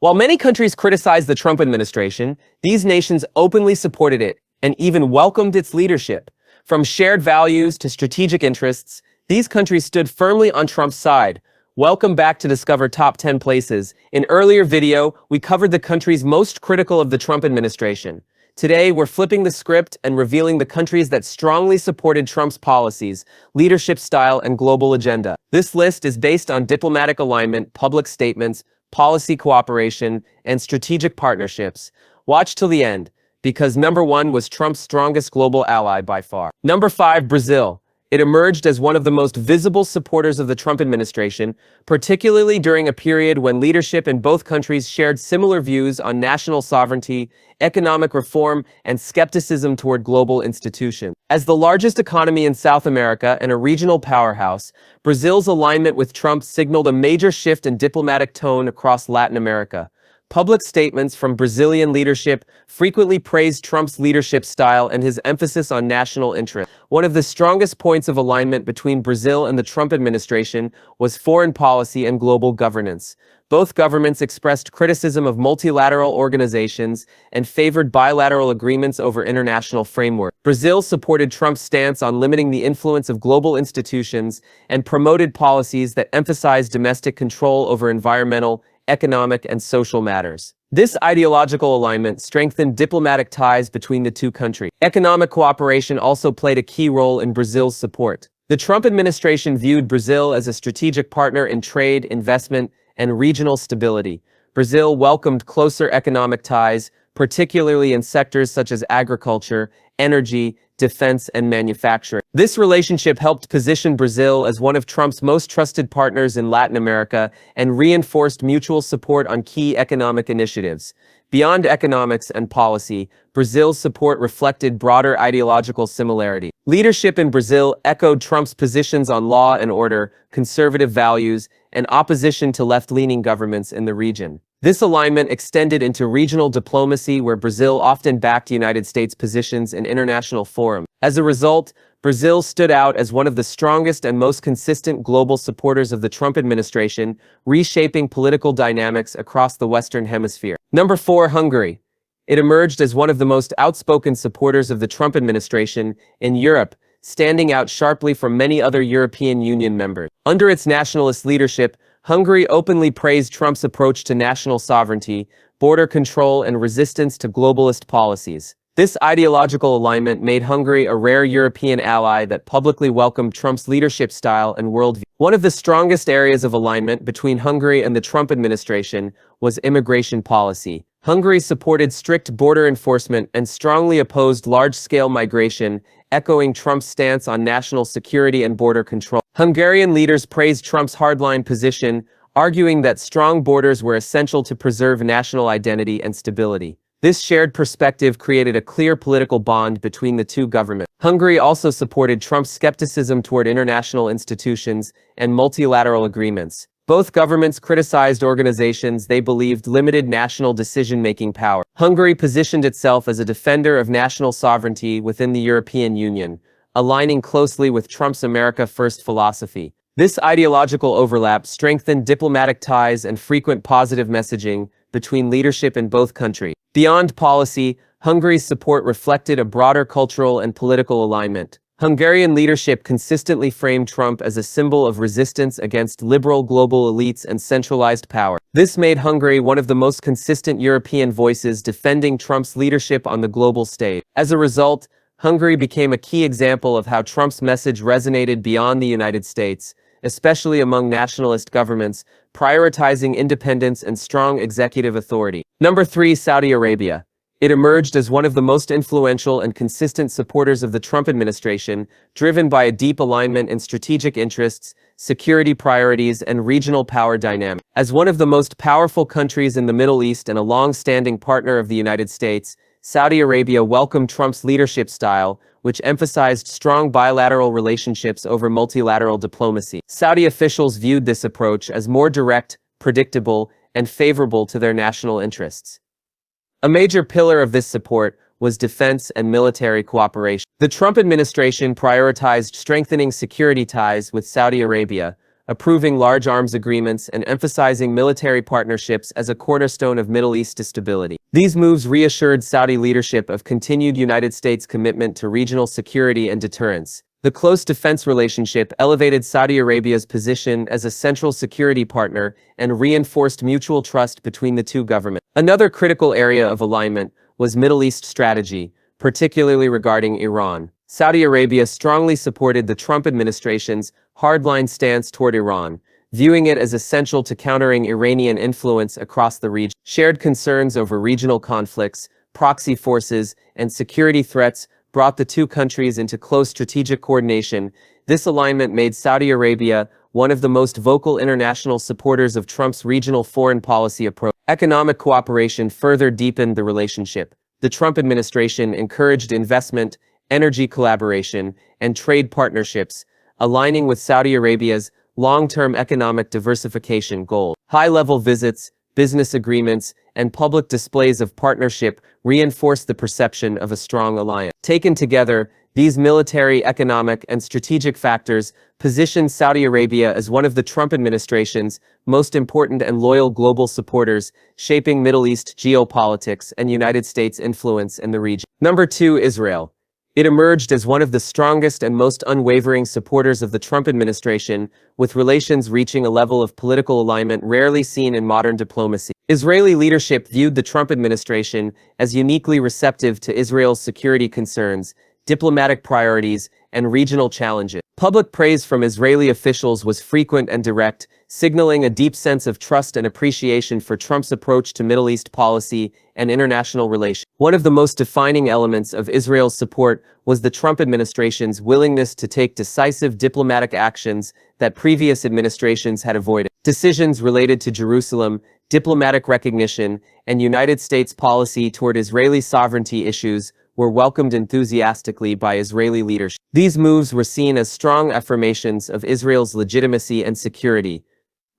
While many countries criticized the Trump administration, these nations openly supported it and even welcomed its leadership. From shared values to strategic interests, these countries stood firmly on Trump's side. Welcome back to Discover Top 10 Places. In earlier video, we covered the countries most critical of the Trump administration. Today, we're flipping the script and revealing the countries that strongly supported Trump's policies, leadership style, and global agenda. This list is based on diplomatic alignment, public statements, policy cooperation, and strategic partnerships. Watch till the end, because number 1 was Trump's strongest global ally by far. Number 5, Brazil. It emerged as one of the most visible supporters of the Trump administration, particularly during a period when leadership in both countries shared similar views on national sovereignty, economic reform, and skepticism toward global institutions. As the largest economy in South America and a regional powerhouse, Brazil's alignment with Trump signaled a major shift in diplomatic tone across Latin America. Public statements from Brazilian leadership frequently praised Trump's leadership style and his emphasis on national interest. One of the strongest points of alignment between Brazil and the Trump administration was foreign policy and global governance. Both governments expressed criticism of multilateral organizations and favored bilateral agreements over international frameworks. Brazil supported Trump's stance on limiting the influence of global institutions and promoted policies that emphasized domestic control over environmental, economic, and social matters. This ideological alignment strengthened diplomatic ties between the two countries. Economic cooperation also played a key role in Brazil's support. The Trump administration viewed Brazil as a strategic partner in trade, investment, and regional stability. Brazil welcomed closer economic ties, particularly in sectors such as agriculture, energy, defense, and manufacturing. This relationship helped position Brazil as one of Trump's most trusted partners in Latin America and reinforced mutual support on key economic initiatives. Beyond economics and policy, Brazil's support reflected broader ideological similarity. Leadership in Brazil echoed Trump's positions on law and order, conservative values, and opposition to left-leaning governments in the region. This alignment extended into regional diplomacy, where Brazil often backed United States positions in international forums. As a result, Brazil stood out as one of the strongest and most consistent global supporters of the Trump administration, reshaping political dynamics across the Western Hemisphere. Number 4, Hungary. It emerged as one of the most outspoken supporters of the Trump administration in Europe, standing out sharply from many other European Union members. Under its nationalist leadership, Hungary openly praised Trump's approach to national sovereignty, border control, and resistance to globalist policies. This ideological alignment made Hungary a rare European ally that publicly welcomed Trump's leadership style and worldview. One of the strongest areas of alignment between Hungary and the Trump administration was immigration policy. Hungary supported strict border enforcement and strongly opposed large-scale migration, echoing Trump's stance on national security and border control. Hungarian leaders praised Trump's hardline position, arguing that strong borders were essential to preserve national identity and stability. This shared perspective created a clear political bond between the two governments. Hungary also supported Trump's skepticism toward international institutions and multilateral agreements. Both governments criticized organizations they believed limited national decision-making power. Hungary positioned itself as a defender of national sovereignty within the European Union, aligning closely with Trump's America First philosophy. This ideological overlap strengthened diplomatic ties and frequent positive messaging between leadership in both countries. Beyond policy, Hungary's support reflected a broader cultural and political alignment. Hungarian leadership consistently framed Trump as a symbol of resistance against liberal global elites and centralized power. This made Hungary one of the most consistent European voices defending Trump's leadership on the global stage. As a result, Hungary became a key example of how Trump's message resonated beyond the United States, especially among nationalist governments, prioritizing independence and strong executive authority. Number 3, Saudi Arabia. It emerged as one of the most influential and consistent supporters of the Trump administration, driven by a deep alignment in strategic interests, security priorities, and regional power dynamics. As one of the most powerful countries in the Middle East and a long-standing partner of the United States, Saudi Arabia welcomed Trump's leadership style, which emphasized strong bilateral relationships over multilateral diplomacy. Saudi officials viewed this approach as more direct, predictable, and favorable to their national interests. A major pillar of this support was defense and military cooperation. The Trump administration prioritized strengthening security ties with Saudi Arabia, approving large arms agreements and emphasizing military partnerships as a cornerstone of Middle East stability. These moves reassured Saudi leadership of continued United States commitment to regional security and deterrence. The close defense relationship elevated Saudi Arabia's position as a central security partner and reinforced mutual trust between the two governments. Another critical area of alignment was Middle East strategy, particularly regarding Iran. Saudi Arabia strongly supported the Trump administration's hardline stance toward Iran, viewing it as essential to countering Iranian influence across the region. Shared concerns over regional conflicts, proxy forces, and security threats brought the two countries into close strategic coordination. This alignment made Saudi Arabia one of the most vocal international supporters of Trump's regional foreign policy approach. Economic cooperation further deepened the relationship. The Trump administration encouraged investment, energy collaboration, and trade partnerships, aligning with Saudi Arabia's long-term economic diversification goals. High-level visits, business agreements, and public displays of partnership reinforce the perception of a strong alliance. Taken together, these military, economic, and strategic factors position Saudi Arabia as one of the Trump administration's most important and loyal global supporters, shaping Middle East geopolitics and United States influence in the region. Number 2, Israel. It emerged as one of the strongest and most unwavering supporters of the Trump administration, with relations reaching a level of political alignment rarely seen in modern diplomacy. Israeli leadership viewed the Trump administration as uniquely receptive to Israel's security concerns, diplomatic priorities, and regional challenges. Public praise from Israeli officials was frequent and direct, signaling a deep sense of trust and appreciation for Trump's approach to Middle East policy and international relations. One of the most defining elements of Israel's support was the Trump administration's willingness to take decisive diplomatic actions that previous administrations had avoided. Decisions related to Jerusalem, diplomatic recognition, and United States policy toward Israeli sovereignty issues were welcomed enthusiastically by Israeli leadership. These moves were seen as strong affirmations of Israel's legitimacy and security,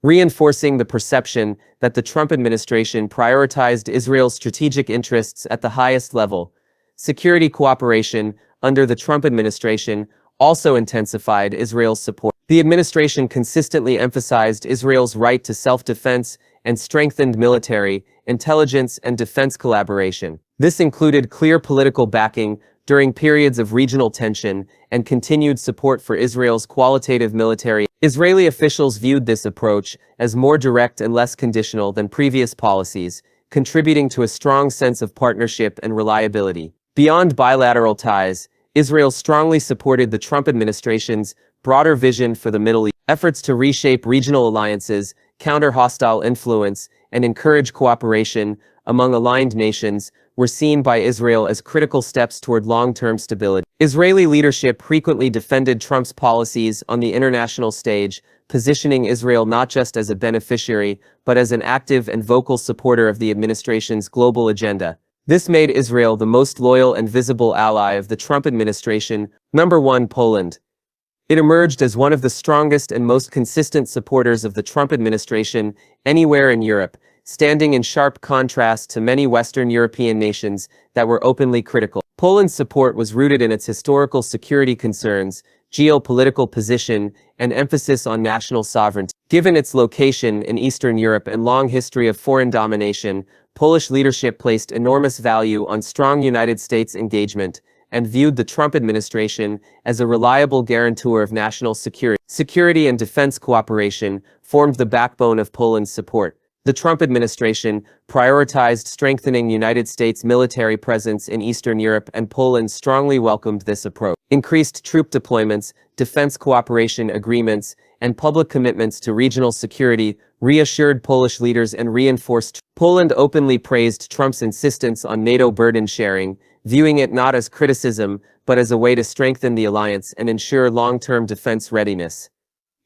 reinforcing the perception that the Trump administration prioritized Israel's strategic interests at the highest level. Security cooperation under the Trump administration also intensified Israel's support. The administration consistently emphasized Israel's right to self-defense and strengthened military, intelligence, and defense collaboration. This included clear political backing during periods of regional tension and continued support for Israel's qualitative military. Israeli officials viewed this approach as more direct and less conditional than previous policies, contributing to a strong sense of partnership and reliability. Beyond bilateral ties, Israel strongly supported the Trump administration's broader vision for the Middle East. Efforts to reshape regional alliances, counter hostile influence, and encourage cooperation among aligned nations were seen by Israel as critical steps toward long-term stability. Israeli leadership frequently defended Trump's policies on the international stage, positioning Israel not just as a beneficiary, but as an active and vocal supporter of the administration's global agenda. This made Israel the most loyal and visible ally of the Trump administration. Number 1, Poland. It emerged as one of the strongest and most consistent supporters of the Trump administration anywhere in Europe, standing in sharp contrast to many Western European nations that were openly critical. Poland's support was rooted in its historical security concerns, geopolitical position, and emphasis on national sovereignty. Given its location in Eastern Europe and long history of foreign domination, Polish leadership placed enormous value on strong United States engagement and viewed the Trump administration as a reliable guarantor of national security. Security and defense cooperation formed the backbone of Poland's support. The Trump administration prioritized strengthening United States military presence in Eastern Europe, and Poland strongly welcomed this approach. Increased troop deployments, defense cooperation agreements, and public commitments to regional security reassured Polish leaders and reinforced. Poland openly praised Trump's insistence on NATO burden sharing, viewing it not as criticism, but as a way to strengthen the alliance and ensure long-term defense readiness.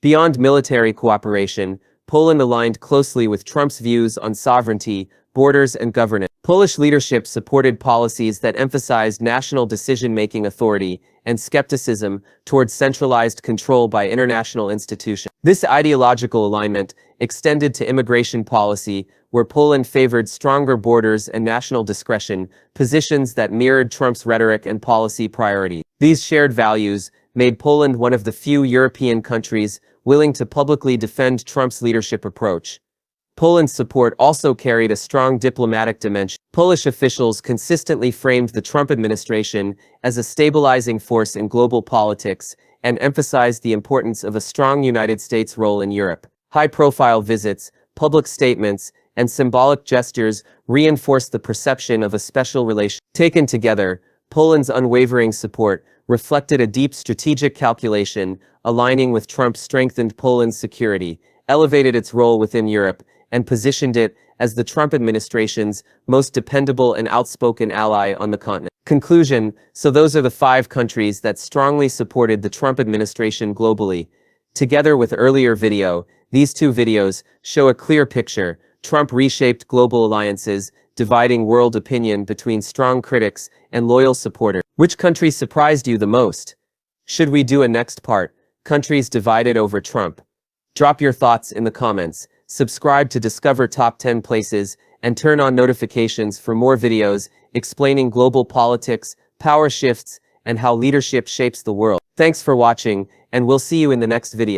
Beyond military cooperation, Poland aligned closely with Trump's views on sovereignty, borders, and governance. Polish leadership supported policies that emphasized national decision-making authority and skepticism towards centralized control by international institutions. This ideological alignment extended to immigration policy, where Poland favored stronger borders and national discretion, positions that mirrored Trump's rhetoric and policy priorities. These shared values made Poland one of the few European countries willing to publicly defend Trump's leadership approach. Poland's support also carried a strong diplomatic dimension. Polish officials consistently framed the Trump administration as a stabilizing force in global politics and emphasized the importance of a strong United States role in Europe. High-profile visits, public statements, and symbolic gestures reinforced the perception of a special relation. Taken together, Poland's unwavering support reflected a deep strategic calculation, aligning with Trump's strengthened Poland's security, elevated its role within Europe, and positioned it as the Trump administration's most dependable and outspoken ally on the continent. Conclusion: so those are the 5 countries that strongly supported the Trump administration globally. Together with earlier video, these 2 videos show a clear picture. Trump reshaped global alliances, dividing world opinion between strong critics and loyal supporters. Which country surprised you the most? Should we do a next part, countries divided over Trump? Drop your thoughts in the comments. Subscribe to discover top 10 places and turn on notifications for more videos explaining global politics, power shifts, and how leadership shapes the world. Thanks for watching, and we'll see you in the next video.